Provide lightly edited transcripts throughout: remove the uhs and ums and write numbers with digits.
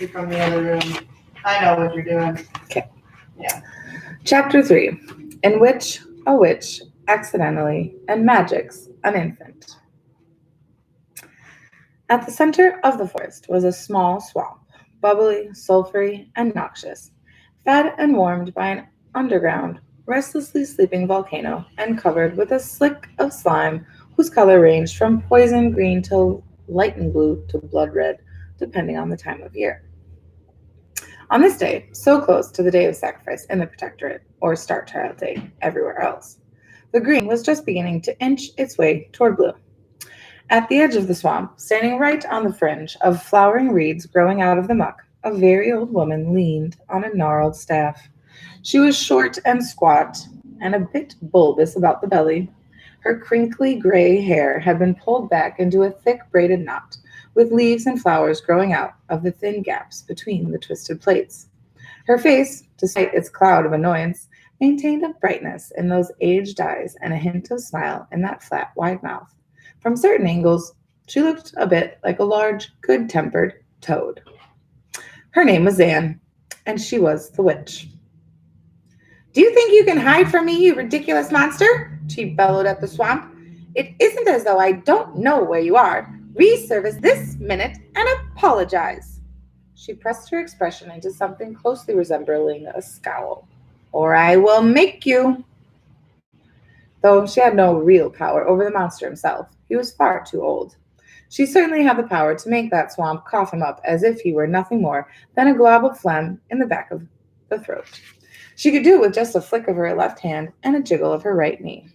you from the other room. I know what you're doing. Okay. Yeah. Chapter 3, in which a witch accidentally and magics an infant. At the center of the forest was a small swamp, bubbly, sulphury, and noxious, fed and warmed by an underground, restlessly sleeping volcano and covered with a slick of slime whose color ranged from poison green to lightning blue to blood red, depending on the time of year. On this day, so close to the day of sacrifice in the Protectorate, or Star Child Day everywhere else, the green was just beginning to inch its way toward blue. At the edge of the swamp, standing right on the fringe of flowering reeds growing out of the muck, a very old woman leaned on a gnarled staff. She was short and squat, and a bit bulbous about the belly. Her crinkly gray hair had been pulled back into a thick braided knot, with leaves and flowers growing out of the thin gaps between the twisted plaits. Her face, despite its cloud of annoyance, maintained a brightness in those aged eyes and a hint of smile in that flat, wide mouth. From certain angles, she looked a bit like a large, good-tempered toad. Her name was Zan, and she was the witch. "Do you think you can hide from me, you ridiculous monster?" she bellowed at the swamp. "It isn't as though I don't know where you are. Resurface this minute and apologize." She pressed her expression into something closely resembling a scowl. "Or I will make you." Though she had no real power over the monster himself, he was far too old. She certainly had the power to make that swamp cough him up as if he were nothing more than a glob of phlegm in the back of the throat. She could do it with just a flick of her left hand and a jiggle of her right knee.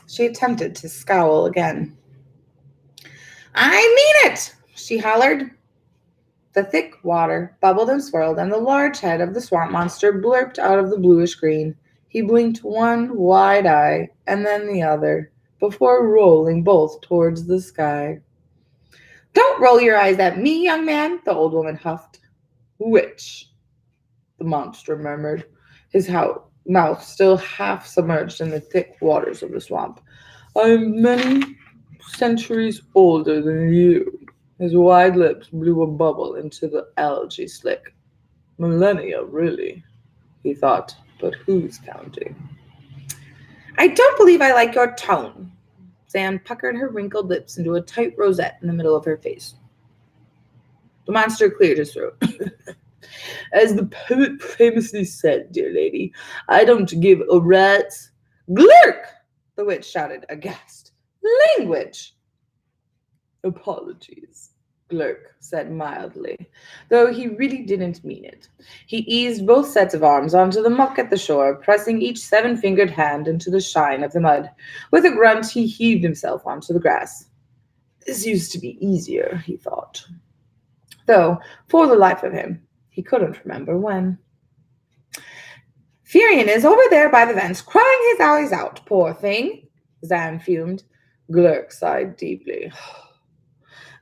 She attempted to scowl again. "I mean it!" she hollered. The thick water bubbled and swirled, and the large head of the swamp monster blurped out of the bluish green. He blinked one wide eye and then the other, before rolling both towards the sky. "Don't roll your eyes at me, young man," the old woman huffed. "Witch," the monster murmured, his mouth still half submerged in the thick waters of the swamp. "I'm many centuries older than you." His wide lips blew a bubble into the algae slick. "Millennia, really," he thought, but who's counting? "I don't believe I like your tone." Zan puckered her wrinkled lips into a tight rosette in the middle of her face. The monster cleared his throat. "As the poet famously said, dear lady, I don't give a rat's glurk," the witch shouted, aghast. "Language!" "Apologies," Glurk said mildly, though he really didn't mean it. He eased both sets of arms onto the muck at the shore, pressing each seven-fingered hand into the shine of the mud. With a grunt, he heaved himself onto the grass. This used to be easier, he thought, though, for the life of him, he couldn't remember when. "Furion is over there by the vents, crying his eyes out, poor thing," Zan fumed. Glurk sighed deeply.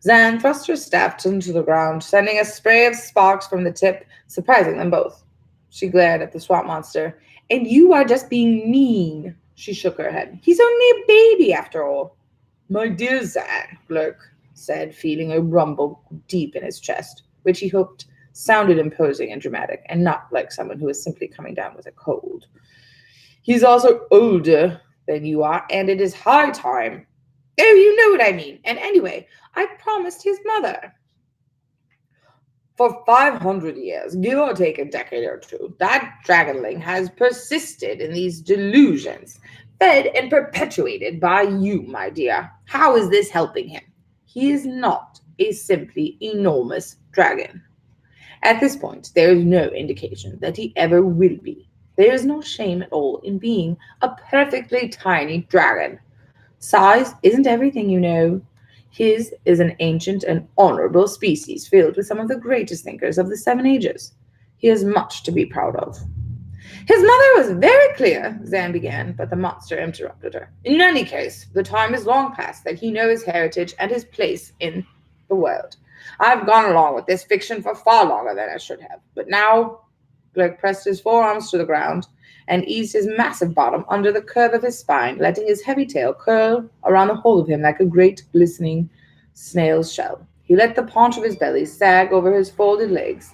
Zan thrust her staff into the ground, sending a spray of sparks from the tip, surprising them both. She glared at the swamp monster. "And you are just being mean." She shook her head. "He's only a baby, after all." "My dear Zan," Glurk said, feeling a rumble deep in his chest, which he hoped sounded imposing and dramatic, and not like someone who was simply coming down with a cold. "He's also older than you are, and it is high time." "Oh, you know what I mean. And anyway, I promised his mother." "For 500 years, give or take a decade or two, that dragonling has persisted in these delusions, fed and perpetuated by you, my dear. How is this helping him? He is not a simply enormous dragon. At this point, there is no indication that he ever will be. There is no shame at all in being a perfectly tiny dragon. Size isn't everything, you know. His is an ancient and honorable species filled with some of the greatest thinkers of the Seven Ages. He has much to be proud of." "His mother was very clear," Zan began, but the monster interrupted her. "In any case, the time is long past that he know his heritage and his place in the world. I've gone along with this fiction for far longer than I should have. But now," Greg pressed his forearms to the ground and eased his massive bottom under the curve of his spine, letting his heavy tail curl around the whole of him like a great glistening snail's shell. He let the paunch of his belly sag over his folded legs.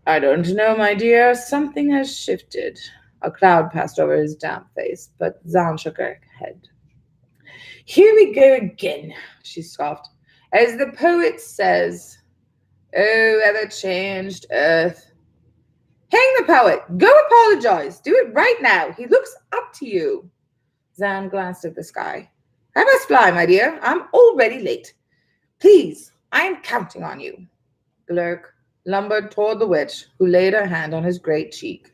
I don't know, my dear. Something has shifted. A cloud passed over his damp face, but Zan shook her head. Here we go again, she scoffed. As the poet says, oh, ever-changed earth. Hang the poet! Go apologize! Do it right now! He looks up to you! Zan glanced at the sky. I must fly, my dear. I'm already late. Please, I am counting on you. Glurk lumbered toward the witch, who laid her hand on his great cheek.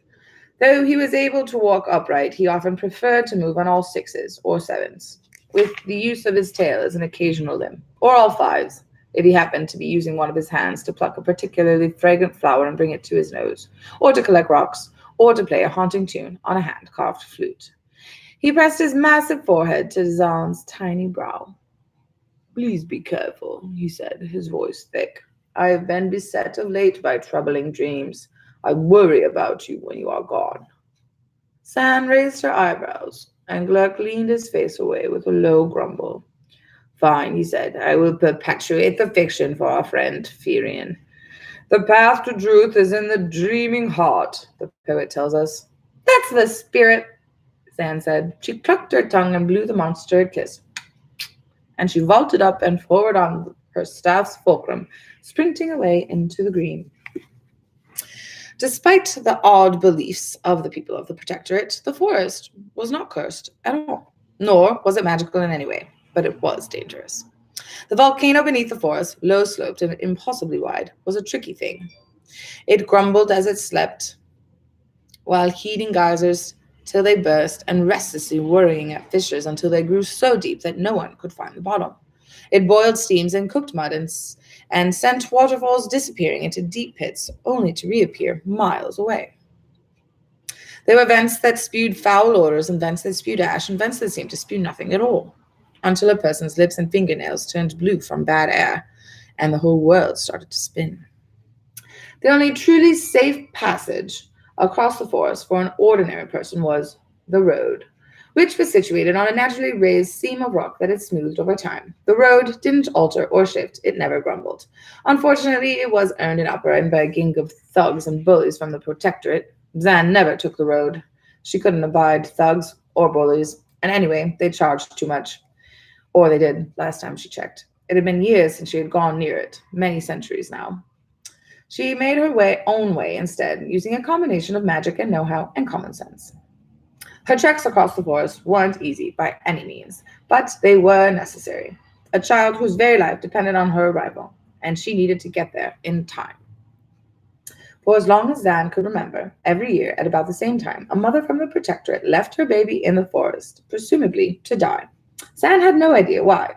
Though he was able to walk upright, he often preferred to move on all sixes or sevens, with the use of his tail as an occasional limb, or all fives, if he happened to be using one of his hands to pluck a particularly fragrant flower and bring it to his nose, or to collect rocks, or to play a haunting tune on a hand-carved flute. He pressed his massive forehead to Zan's tiny brow. Please be careful, he said, his voice thick. I have been beset of late by troubling dreams. I worry about you when you are gone. Zan raised her eyebrows, and Glurk leaned his face away with a low grumble. Fine, he said. I will perpetuate the fiction for our friend Firion. The path to truth is in the dreaming heart, the poet tells us. That's the spirit, Zan said. She clucked her tongue and blew the monster a kiss. And she vaulted up and forward on her staff's fulcrum, sprinting away into the green. Despite the odd beliefs of the people of the Protectorate, the forest was not cursed at all, nor was it magical in any way, but it was dangerous. The volcano beneath the forest, low-sloped and impossibly wide, was a tricky thing. It grumbled as it slept, while heaving geysers till they burst, and restlessly worrying at fissures until they grew so deep that no one could find the bottom. It boiled steams and cooked mud and sent waterfalls disappearing into deep pits, only to reappear miles away. There were vents that spewed foul odors, and vents that spewed ash, and vents that seemed to spew nothing at all, until a person's lips and fingernails turned blue from bad air, and the whole world started to spin. The only truly safe passage across the forest for an ordinary person was the road, which was situated on a naturally raised seam of rock that had smoothed over time. The road didn't alter or shift, it never grumbled. Unfortunately, it was earned and uprearned by a gang of thugs and bullies from the Protectorate. Zan never took the road. She couldn't abide thugs or bullies, and anyway, they charged too much. Or they did, last time she checked. It had been years since she had gone near it, many centuries now. She made her own way instead, using a combination of magic and know-how and common sense. Her treks across the forest weren't easy by any means, but they were necessary. A child whose very life depended on her arrival, and she needed to get there in time. For as long as Zan could remember, every year at about the same time, a mother from the Protectorate left her baby in the forest, presumably to die. Zan had no idea why,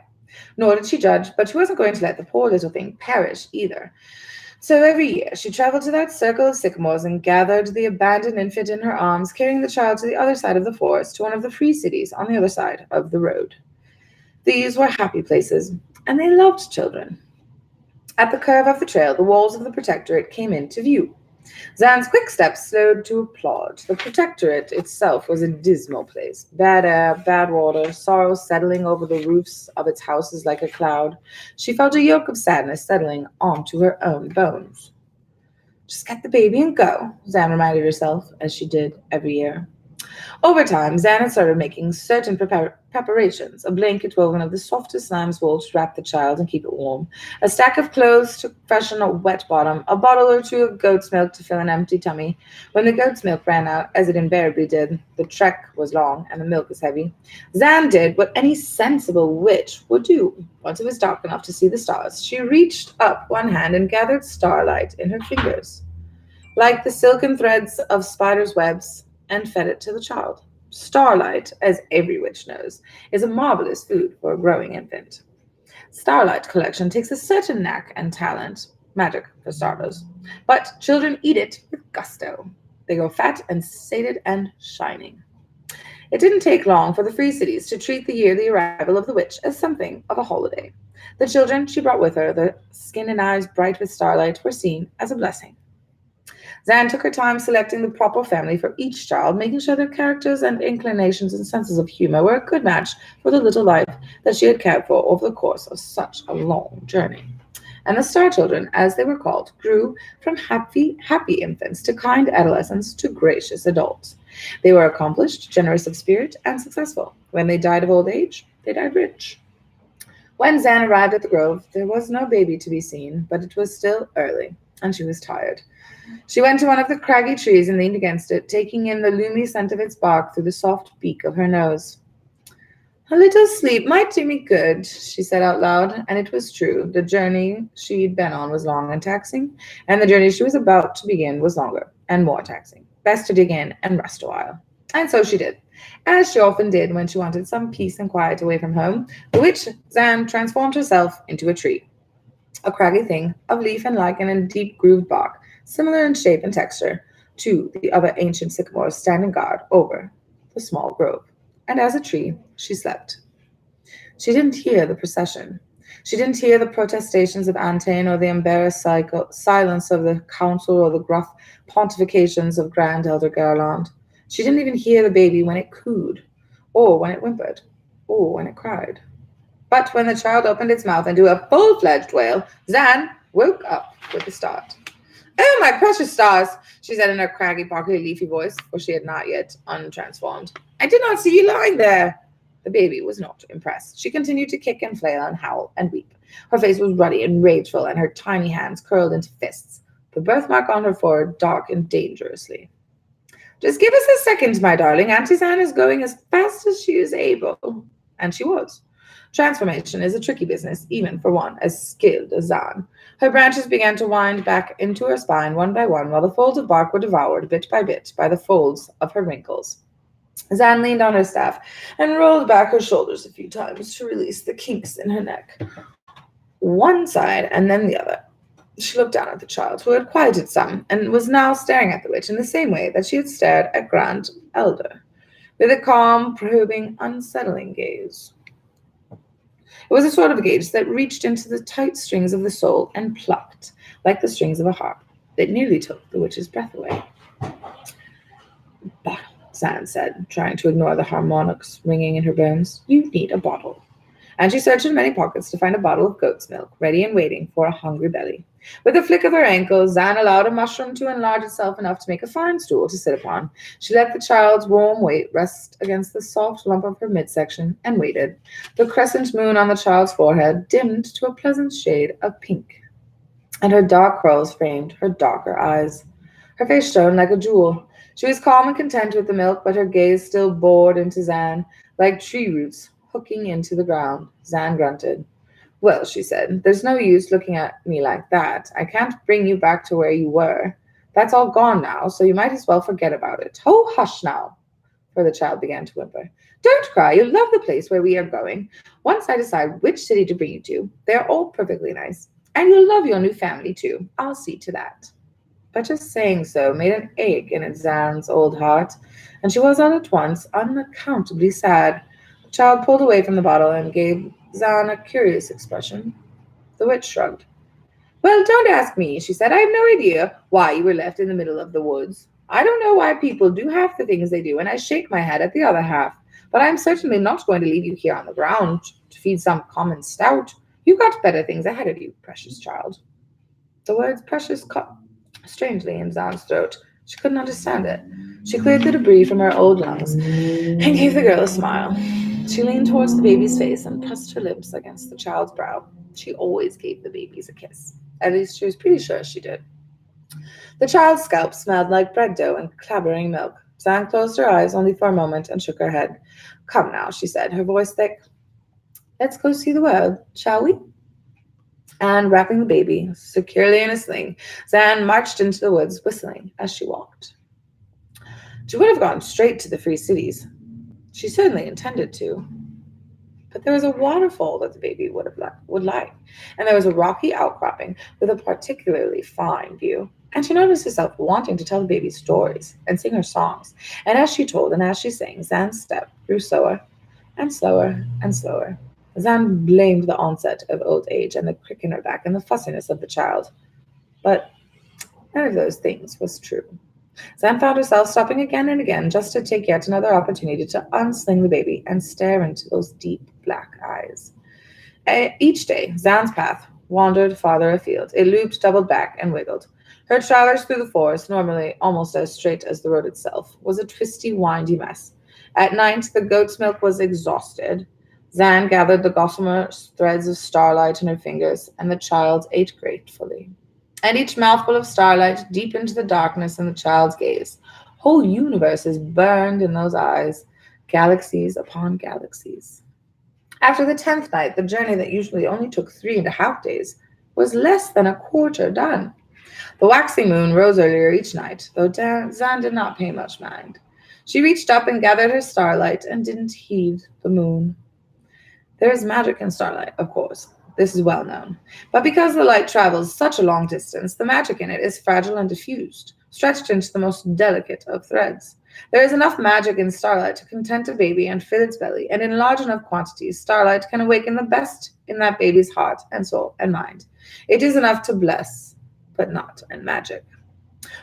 nor did she judge, but she wasn't going to let the poor little thing perish either. So every year she traveled to that circle of sycamores and gathered the abandoned infant in her arms, carrying the child to the other side of the forest, to one of the free cities on the other side of the road. These were happy places, and they loved children. At the curve of the trail, the walls of the Protectorate came into view. Zan's quick steps slowed to applaud. The Protectorate itself was a dismal place. Bad air, bad water, sorrow settling over the roofs of its houses like a cloud. She felt a yoke of sadness settling onto her own bones. Just get the baby and go, Zan reminded herself, as she did every year. Over time, Zan had started making certain preparations, a blanket woven of the softest lamb's wool to wrap the child and keep it warm, a stack of clothes to freshen a wet bottom, a bottle or two of goat's milk to fill an empty tummy. When the goat's milk ran out, as it invariably did, the trek was long and the milk was heavy, Zan did what any sensible witch would do. Once it was dark enough to see the stars, she reached up one hand and gathered starlight in her fingers, like the silken threads of spiders' webs, and fed it to the child. Starlight, as every witch knows, is a marvelous food for a growing infant. Starlight collection takes a certain knack and talent, magic for starters, but children eat it with gusto. They go fat and sated and shining. It didn't take long for the free cities to treat the yearly arrival of the witch as something of a holiday. The children she brought with her, their skin and eyes bright with starlight, were seen as a blessing. Zan took her time selecting the proper family for each child, making sure their characters and inclinations and senses of humor were a good match for the little life that she had cared for over the course of such a long journey. and the Star Children, as they were called, grew from happy infants to kind adolescents to gracious adults. They were accomplished, generous of spirit, and successful. When they died of old age, they died rich. When Zan arrived at the grove, there was no baby to be seen, but it was still early, and she was tired. She went to one of the craggy trees and leaned against it, taking in the loomy scent of its bark through the soft beak of her nose. A little sleep might do me good, she said out loud, and it was true. The journey she'd been on was long and taxing, and the journey she was about to begin was longer and more taxing. Best to dig in and rest a while. And so she did, as she often did when she wanted some peace and quiet away from home, the witch Zan transformed herself into a tree, a craggy thing of leaf and lichen and deep grooved bark, similar in shape and texture to the other ancient sycamores standing guard over the small grove. And as a tree, she slept. She didn't hear the procession. She didn't hear the protestations of Antain or the embarrassed silence of the council or the gruff pontifications of Grand Elder Garland. She didn't even hear the baby when it cooed, or when it whimpered, or when it cried. But when the child opened its mouth into a full-fledged wail, Zan woke up with a start. "Oh, my precious stars," she said in her craggy, barky, leafy voice, for she had not yet untransformed. "I did not see you lying there." The baby was not impressed. She continued to kick and flail and howl and weep. Her face was ruddy and rageful, and her tiny hands curled into fists. The birthmark on her forehead darkened dangerously. "Just give us a second, my darling. Auntie Zan is going as fast as she is able." And she was. Transformation is a tricky business, even for one as skilled as Zan. Her branches began to wind back into her spine one by one, while the folds of bark were devoured bit by the folds of her wrinkles. Zan leaned on her staff and rolled back her shoulders a few times to release the kinks in her neck. One side and then the other. She looked down at the child, who had quieted some, and was now staring at the witch in the same way that she had stared at Grand Elder, with a calm, probing, unsettling gaze. It was a sort of gaze that reached into the tight strings of the soul and plucked, like the strings of a harp. It nearly took the witch's breath away. "Bah," Zan said, trying to ignore the harmonics ringing in her bones. "You need a bottle." And she searched in many pockets to find a bottle of goat's milk, ready and waiting for a hungry belly. With a flick of her ankle, Zan allowed a mushroom to enlarge itself enough to make a fine stool to sit upon. She let the child's warm weight rest against the soft lump of her midsection and waited. The crescent moon on the child's forehead dimmed to a pleasant shade of pink, and her dark curls framed her darker eyes. Her face shone like a jewel. She was calm and content with the milk, but her gaze still bored into Zan, like tree roots hooking into the ground. Zan grunted. "Well," she said, "there's no use looking at me like that. I can't bring you back to where you were. That's all gone now, so you might as well forget about it." "Oh, hush now," for the child began to whimper. "Don't cry. You'll love the place where we are going. Once I decide which city to bring you to, they're all perfectly nice. And you'll love your new family, too. I'll see to that." But just saying so made an ache in Zan's old heart, and she was all at once unaccountably sad. The child pulled away from the bottle and gave Zan a curious expression. The witch shrugged. "Well, don't ask me," she said. "I have no idea why you were left in the middle of the woods. I don't know why people do half the things they do, and I shake my head at the other half. But I'm certainly not going to leave you here on the ground to feed some common stoat. You've got better things ahead of you, precious child." The words precious caught strangely in Zan's throat. She couldn't understand it. She cleared the debris from her old lungs and gave the girl a smile. She leaned towards the baby's face and pressed her lips against the child's brow. She always gave the babies a kiss. At least she was pretty sure she did. The child's scalp smelled like bread dough and clabbering milk. Zan closed her eyes only for a moment and shook her head. "Come now," she said, her voice thick. "Let's go see the world, shall we?" And wrapping the baby securely in a sling, Zan marched into the woods, whistling as she walked. She would have gone straight to the Free Cities. She certainly intended to. But there was a waterfall that the baby would like, and there was a rocky outcropping with a particularly fine view. And she noticed herself wanting to tell the baby stories and sing her songs. And as she told and as she sang, Zan's step grew slower and slower and slower. Zan blamed the onset of old age and the crick in her back and the fussiness of the child. But none of those things was true. Zan found herself stopping again and again just to take yet another opportunity to unsling the baby and stare into those deep black eyes. Each day, Zan's path wandered farther afield. It looped, doubled back, and wiggled. Her traverse through the forest, normally almost as straight as the road itself, was a twisty, windy mess. At night, the goat's milk was exhausted. Zan gathered the gossamer threads of starlight in her fingers, and the child ate gratefully. And each mouthful of starlight deepened the darkness in the child's gaze. Whole universes burned in those eyes, galaxies upon galaxies. After the 10th night, the journey that usually only took 3.5 days was less than a quarter done. The waxing moon rose earlier each night, though Zan did not pay much mind. She reached up and gathered her starlight and didn't heed the moon. There is magic in starlight, of course. This is well known. But because the light travels such a long distance, the magic in it is fragile and diffused, stretched into the most delicate of threads. There is enough magic in starlight to content a baby and fill its belly, and in large enough quantities, starlight can awaken the best in that baby's heart and soul and mind. It is enough to bless, but not in magic.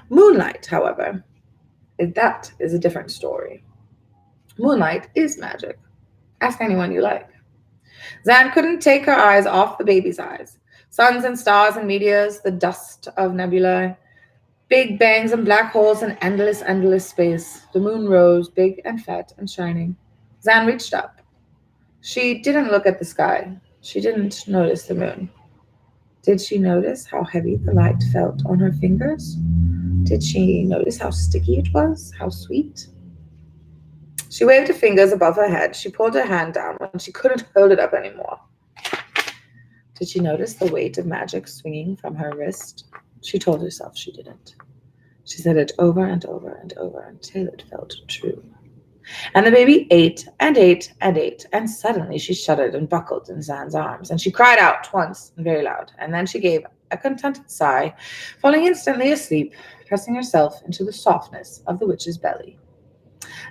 Moonlight, however, that is a different story. Moonlight is magic. Ask anyone you like. Zan couldn't take her eyes off the baby's eyes. Suns and stars and meteors, the dust of nebulae, big bangs and black holes and endless, endless space. The moon rose, big and fat and shining. Zan reached up. She didn't look at the sky. She didn't notice the moon. Did she notice how heavy the light felt on her fingers? Did she notice how sticky it was? How sweet? She waved her fingers above her head. She pulled her hand down when she couldn't hold it up anymore. Did she notice the weight of magic swinging from her wrist? She told herself she didn't. She said it over and over and over until it felt true. And the baby ate and ate and ate, and suddenly she shuddered and buckled in Zan's arms, and she cried out once and very loud, and then she gave a contented sigh, falling instantly asleep, pressing herself into the softness of the witch's belly.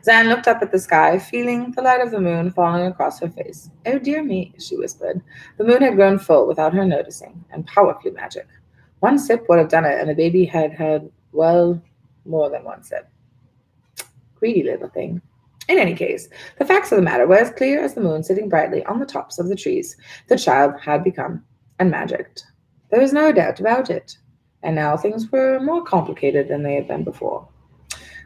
Zan looked up at the sky, feeling the light of the moon falling across her face. "Oh, dear me," she whispered. The moon had grown full without her noticing, and powerfully magic. One sip would have done it, and the baby had had, well, more than one sip. Greedy little thing. In any case, the facts of the matter were as clear as the moon sitting brightly on the tops of the trees. The child had become unmagicked. There was no doubt about it. And now things were more complicated than they had been before.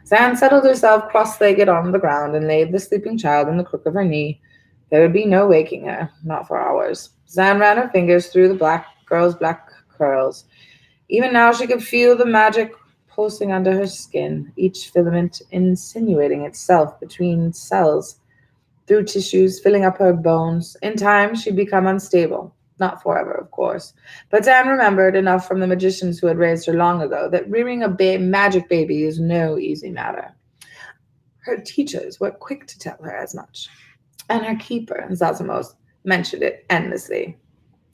Zan settled herself cross-legged on the ground and laid the sleeping child in the crook of her knee. There would be no waking her, not for hours. Zan ran her fingers through the girl's black curls. Even now she could feel the magic pulsing under her skin, each filament insinuating itself between cells, through tissues, filling up her bones. In time, she'd become unstable. Not forever, of course. But Zan remembered enough from the magicians who had raised her long ago that rearing a magic baby is no easy matter. Her teachers were quick to tell her as much. And her keeper, Zazamos, mentioned it endlessly.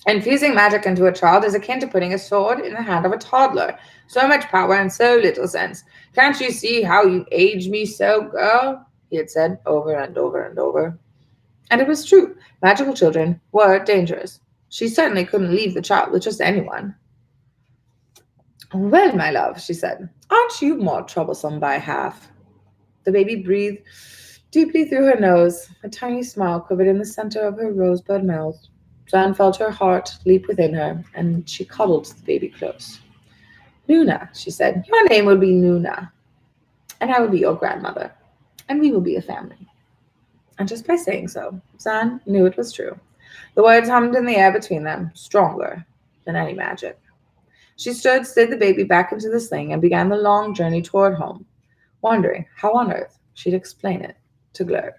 Infusing magic into a child is akin to putting a sword in the hand of a toddler. So much power and so little sense. Can't you see how you age me so, girl? He had said over and over and over. And it was true. Magical children were dangerous. She certainly couldn't leave the child with just anyone. "Well, my love," she said, "aren't you more troublesome by half?" The baby breathed deeply through her nose. A tiny smile quivered in the center of her rosebud mouth. Zan felt her heart leap within her, and she cuddled the baby close. "Luna," she said, "your name will be Luna, and I will be your grandmother, and we will be a family." And just by saying so, Zan knew it was true. The words hummed in the air between them, stronger than any magic. She slid the baby back into the sling and began the long journey toward home, wondering how on earth she'd explain it to Glurk.